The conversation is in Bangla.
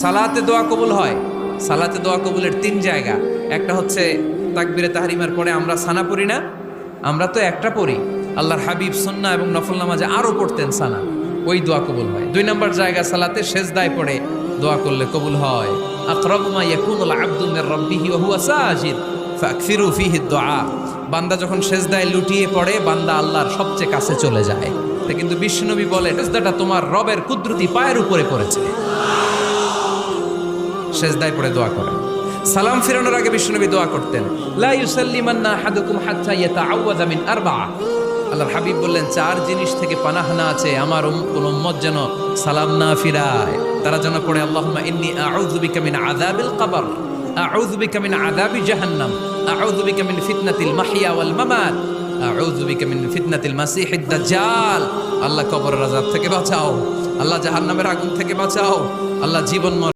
সালাতে দোয়া কবুল হয়। সালাতে দোয়া কবুলের তিন জায়গা। একটা হচ্ছে তাকবীরে তাহরিমার পরে আমরা সানা পড়ি না, আমরা তো একটা পড়ি, আল্লাহর হাবিব সুন্নাহ এবং নফল নামাজে আরো পড়তেন সানা, ওই দোয়া কবুল হয়। দুই নম্বর জায়গা সালাতে সেজদায় পড়ে দোয়া করলে কবুল হয়। আকরাবু মা ইয়াকুনুল আবদু মির রাব্বিহি ওয়া হুয়া সাজিদ ফাকসিরু ফীহি দুআ। বান্দা যখন সেজদায় লুটিয়ে পড়ে বান্দা আল্লাহর সবচেয়ে কাছে চলে যায়। তা কিন্তু বিশ্বনবী বলে সেজদাটা তোমার রবের কুদরতি পায়ের উপরে পড়েছে। সেজদায় পড়ে দোয়া করেন। সালাম ফিরানোর আগে বিশ্বনবী দোয়া করতেন, লা ইউসাল্লিমান্না আহাদুকুম হাত্তা ইয়াতাআওয়াযা মিন আরবা'a। আল্লাহর হাবিব বললেন, চার জিনিস থেকে পানাহ না আছে আমার কোন উম্মত যেন সালাম না ফিরায়। তারা যেন পড়ে, আল্লাহুম্মা ইন্নী আউযু বিকা মিন আযাবিল কবর, আউযু বিকা মিন আযাবি জাহান্নাম, আউযু বিকা মিন ফিতনাতিল মাহইয়া ওয়াল মামাত, আউযু বিকা মিন ফিতনাতিল মাসিহিদ দাজ্জাল। আল্লাহ কবরের আযাব থেকে বাঁচাও, আল্লাহ জাহান্নামের আগুন থেকে বাঁচাও, আল্লাহ জীবন